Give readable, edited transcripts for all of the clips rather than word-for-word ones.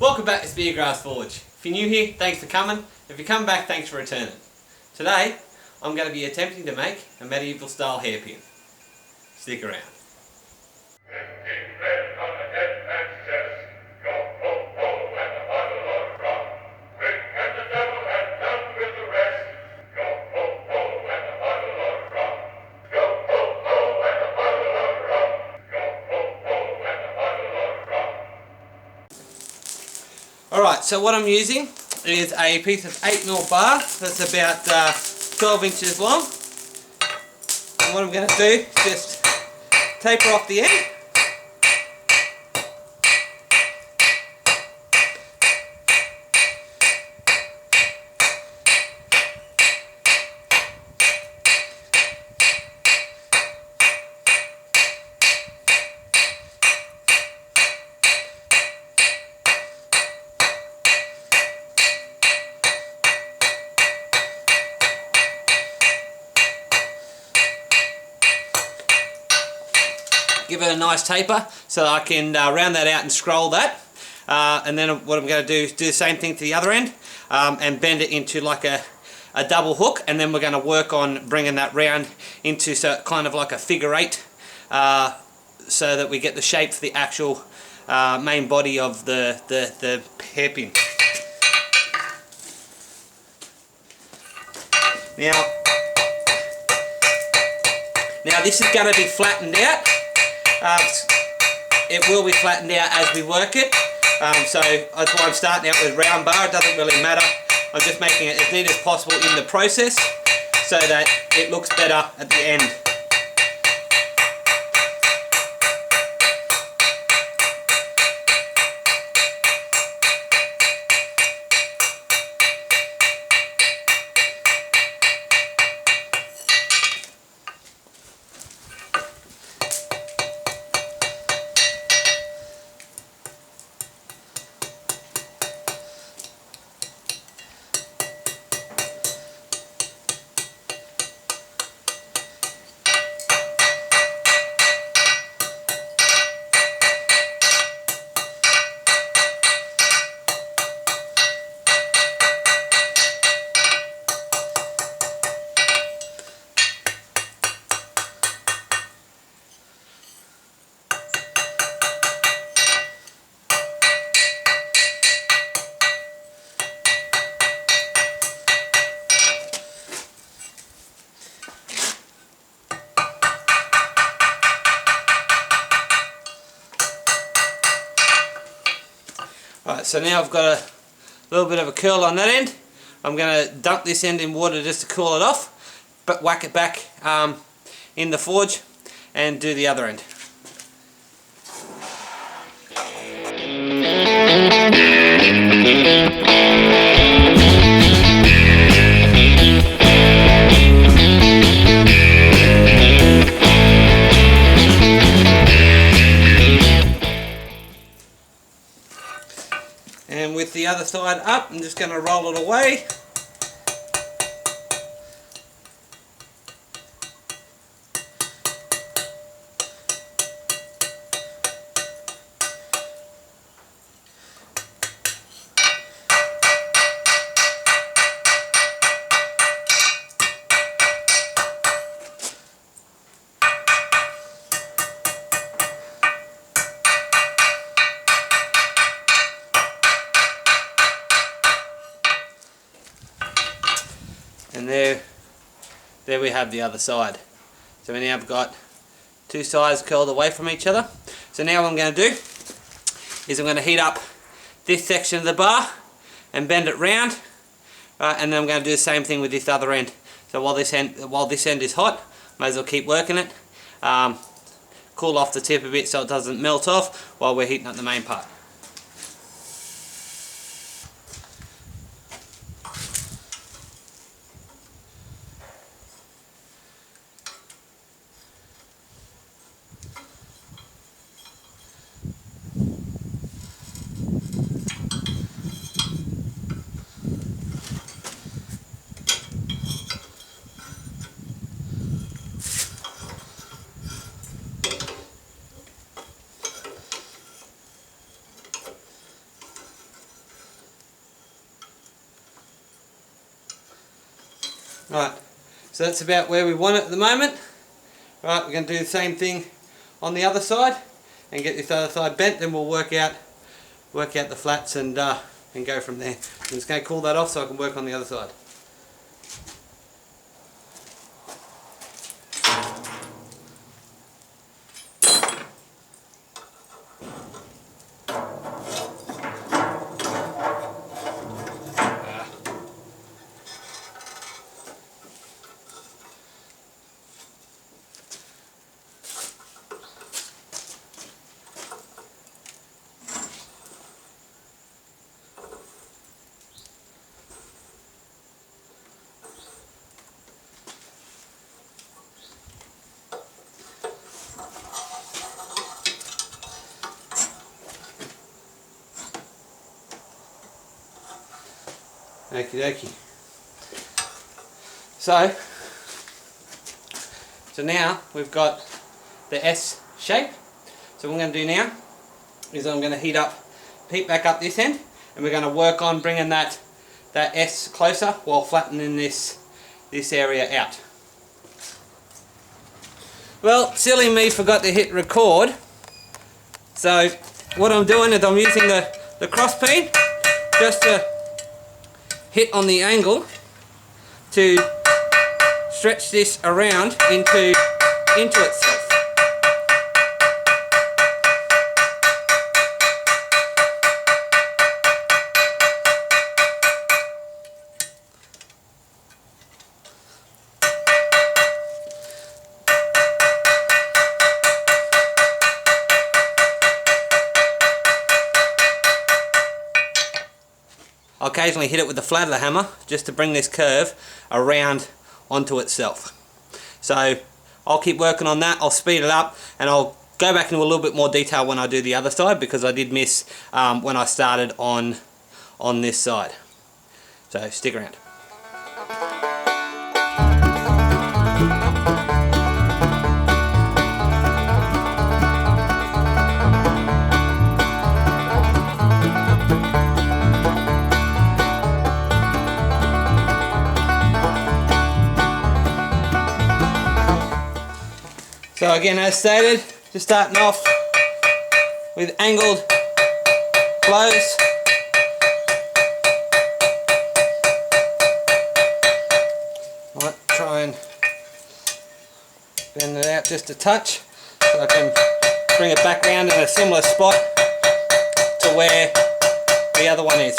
Welcome back to Speargrass Forge. If you're new here, thanks for coming. If you come back, thanks for returning. Today, I'm going to be attempting to make a medieval style hairpin. Stick around. Alright, so what I'm using is a piece of 8mm bar that's about 12 inches long. And what I'm going to do is just taper off the end. Give it a nice taper so I can round that out and scroll that, and then what I'm going to do is do the same thing to the other end and bend it into like a double hook, and then we're going to work on bringing that round into kind of like a figure 8 so that we get the shape for the actual main body of the hairpin. Now this is going to be flattened out. It will be flattened out as we work it, so that's why I'm starting out with round bar. It doesn't really matter. I'm just making it as neat as possible in the process so that it looks better at the end. Right, so now I've got a little bit of a curl on that end. I'm going to dump this end in water just to cool it off, but whack it back in the forge and do the other end. And with the other side up, I'm just going to roll it away. And there we have the other side. So now I've got two sides curled away from each other. So now what I'm going to do is I'm going to heat up this section of the bar and bend it round, and then I'm going to do the same thing with this other end. So while this end is hot, might as well keep working it. Cool off the tip a bit so it doesn't melt off while we're heating up the main part. Right, so that's about where we want it at the moment. Right, we're going to do the same thing on the other side and get this other side bent, then we'll work out the flats and go from there. I'm just going to cool that off so I can work on the other side. Okie dokie. So now we've got the S shape. So what I'm going to do now is I'm going to heat back up this end, and we're going to work on bringing that S closer while flattening this area out. Well, silly me forgot to hit record. So what I'm doing is I'm using the cross peen just to hit on the angle to stretch this around into itself. I'll occasionally hit it with the flat of the hammer just to bring this curve around onto itself. So I'll keep working on that, I'll speed it up, and I'll go back into a little bit more detail when I do the other side, because I did miss when I started on this side. So stick around. So again, as stated, just starting off with angled blows. Might try and bend it out just a touch so I can bring it back round in a similar spot to where the other one is.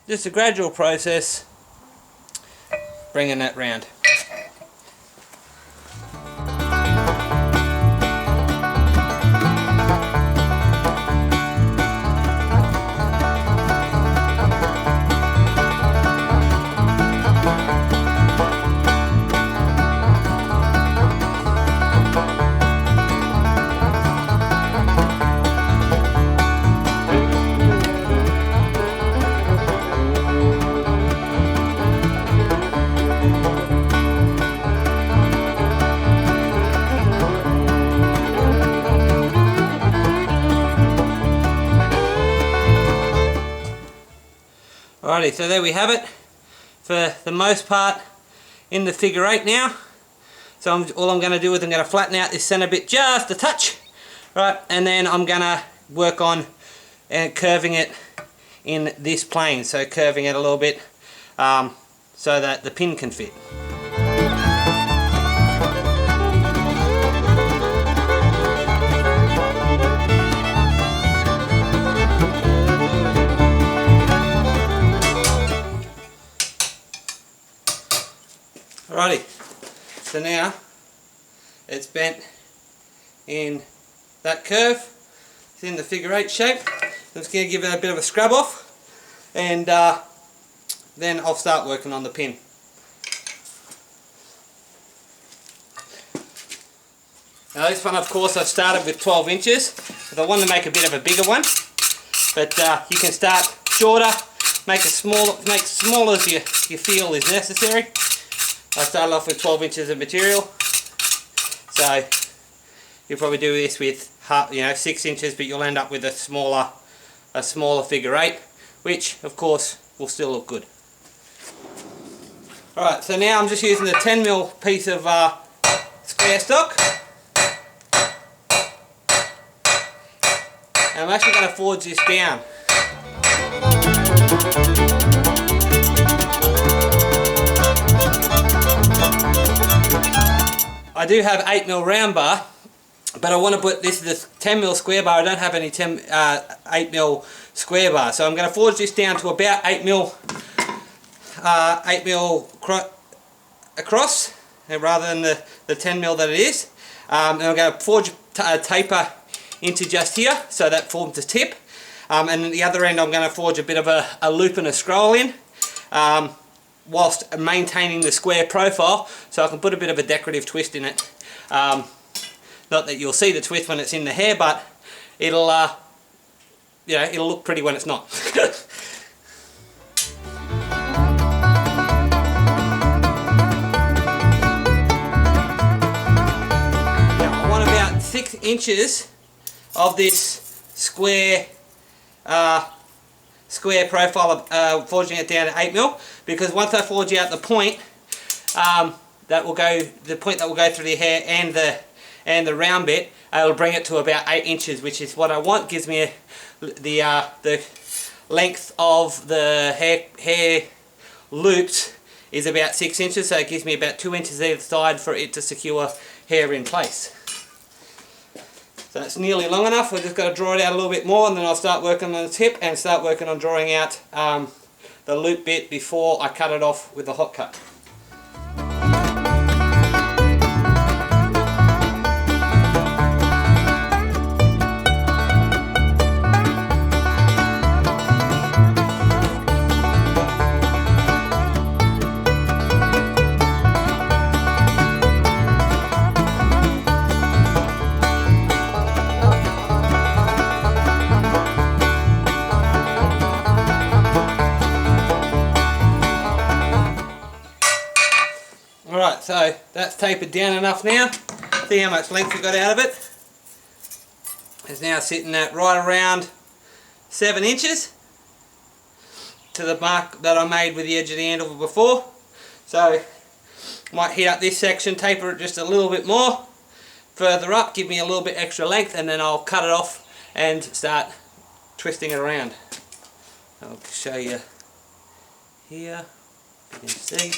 Just a gradual process, bringing that round. Alrighty, so there we have it for the most part in the figure 8 now. So all I'm going to do is I'm going to flatten out this centre bit just a touch, right, and then I'm going to work on curving it in this plane, so curving it a little bit so that the pin can fit. Alrighty, so now it's bent in that curve. It's in the figure 8 shape. I'm just going to give it a bit of a scrub off, and then I'll start working on the pin. Now this one, of course, I've started with 12 inches because I want to make a bit of a bigger one, but you can start shorter make as small as you feel is necessary. I started off with 12 inches of material, so you'll probably do this with 6 inches, but you'll end up with a smaller figure 8, which of course will still look good. Alright, so now I'm just using the 10mm piece of square stock. And I'm actually going to forge this down. I do have 8mm round bar, but I want to put this is the 10mm square bar. I don't have any 8mm square bar, so I'm going to forge this down to about 8mm across, rather than the 10mm that it is. And I'm going to forge a taper into just here, so that forms a tip. And at the other end I'm going to forge a bit of a loop and a scroll in, whilst maintaining the square profile, so I can put a bit of a decorative twist in it. Not that you'll see the twist when it's in the hair, but it'll it'll look pretty when it's not. Now I want about 6 inches of this square profile of forging it down to 8mm, because once I forge out the point that will go through the hair and the round bit, it'll bring it to about 8 inches, which is what I want. Gives me the length of the hair looped is about 6 inches, so it gives me about 2 inches either side for it to secure hair in place. So it's nearly long enough. I've just got to draw it out a little bit more, and then I'll start working on the tip and start working on drawing out the loop bit before I cut it off with the hot cut. Alright, so that's tapered down enough now. See how much length we got out of it. It's now sitting at right around 7 inches to the mark that I made with the edge of the handle before. So might heat up this section, taper it just a little bit more further up, give me a little bit extra length, and then I'll cut it off and start twisting it around. I'll show you here, you can see.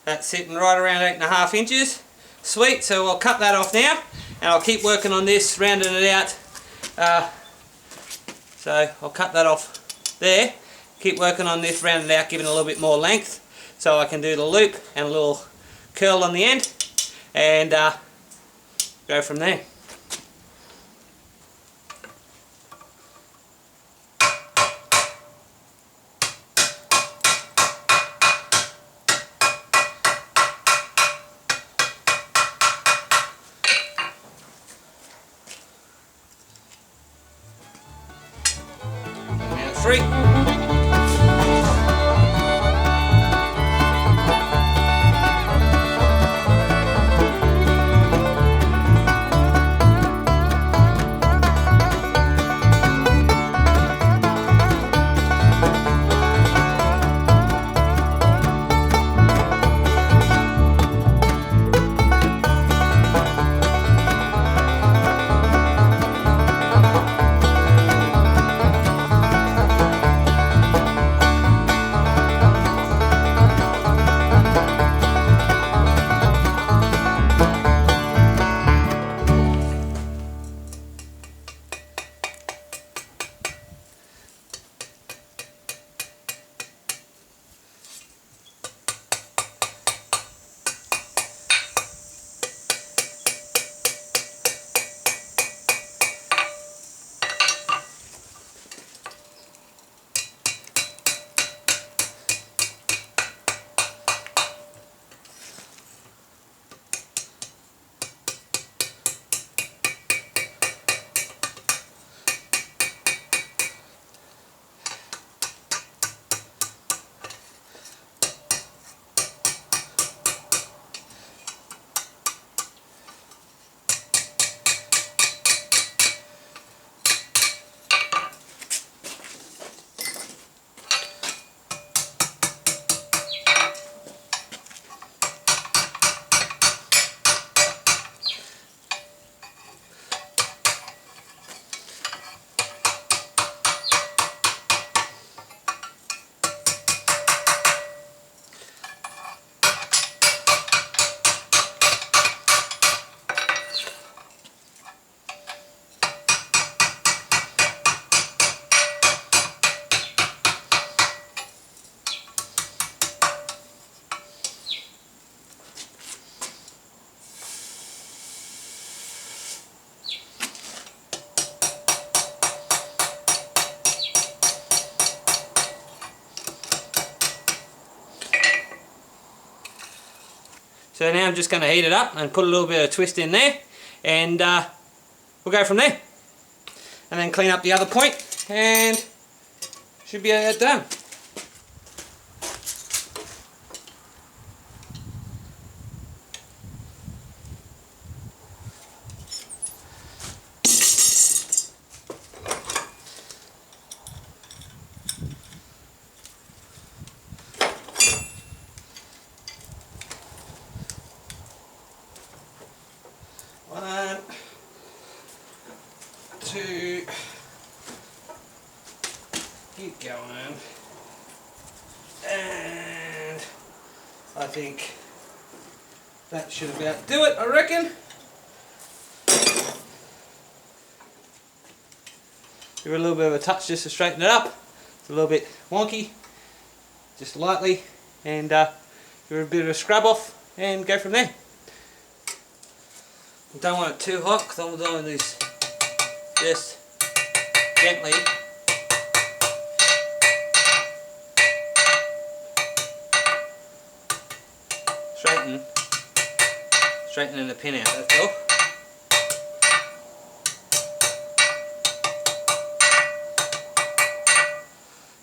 That's sitting right around 8.5 inches. Sweet, so I'll cut that off now, and I'll keep working on this, rounding it out. So I'll cut that off there, keep working on this, rounding it out, giving it a little bit more length, so I can do the loop and a little curl on the end, and go from there. Free. So now I'm just going to heat it up and put a little bit of twist in there, and we'll go from there. And then clean up the other point, and should be done. One, two, keep going, and I think that should about do it, I reckon. Give it a little bit of a touch just to straighten it up. It's a little bit wonky, just lightly, and give it a bit of a scrub off and go from there. Don't want it too hot because I'm doing this just gently. Straightening the pin out, that's all.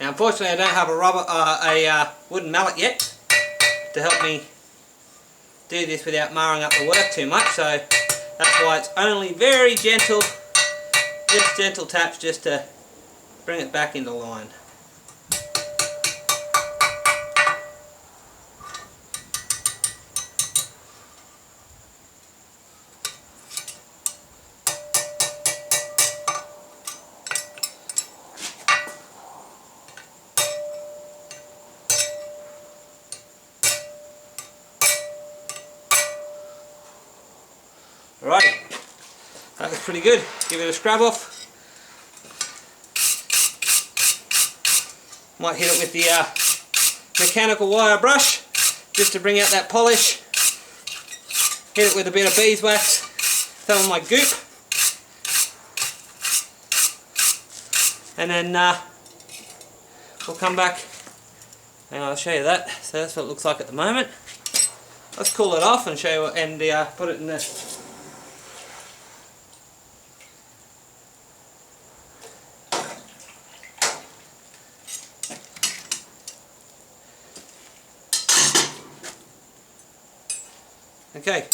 Now unfortunately I don't have a wooden mallet yet to help me do this without marring up the work too much, so that's why it's only very gentle, just gentle taps just to bring it back into line. Alrighty, that was pretty good. Give it a scrub off. Might hit it with the mechanical wire brush just to bring out that polish. Hit it with a bit of beeswax, some of my goop, and then we'll come back and I'll show you that. So that's what it looks like at the moment. Let's cool it off and show you and put it in the Okay,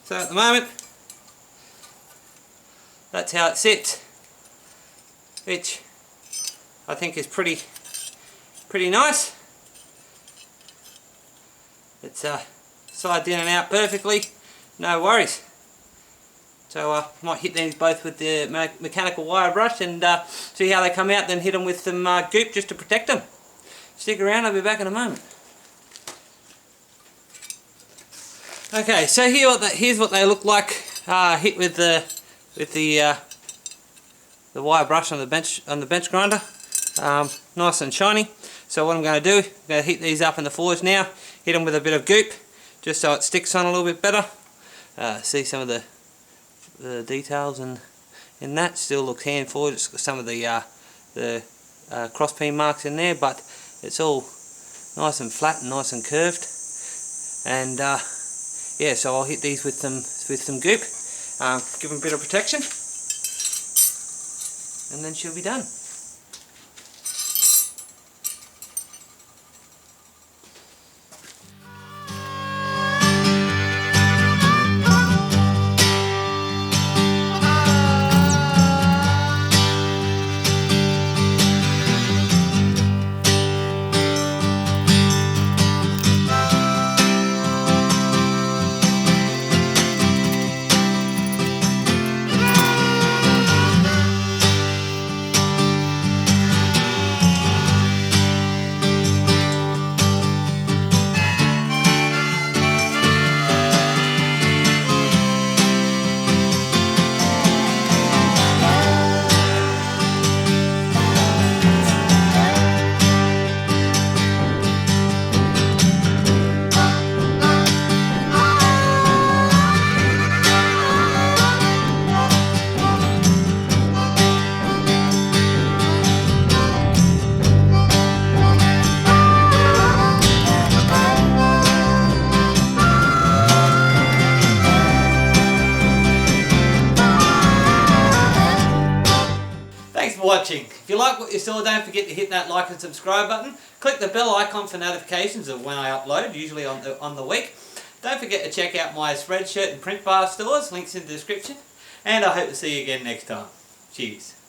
so at the moment, that's how it sits, which I think is pretty nice. It's sides in and out perfectly, no worries. So I might hit these both with the mechanical wire brush and see how they come out, then hit them with some goop just to protect them. Stick around, I'll be back in a moment. Okay, so here's what they look like hit with the wire brush on the bench grinder, nice and shiny. So what I'm going to do, I'm going to heat these up in the forge now. Hit them with a bit of goop, just so it sticks on a little bit better. See some of the details in that. Still looks hand forged. It's got some of the cross peen marks in there, but it's all nice and flat and nice and curved. And yeah, so I'll hit these with some goop, give them a bit of protection, and then she'll be done. watching. If you like what you saw, don't forget to hit that like and subscribe button. Click the bell icon for notifications of when I upload, usually on the week. Don't forget to check out my Spreadshirt and print bar stores, links in the description. And I hope to see you again next time. Cheers.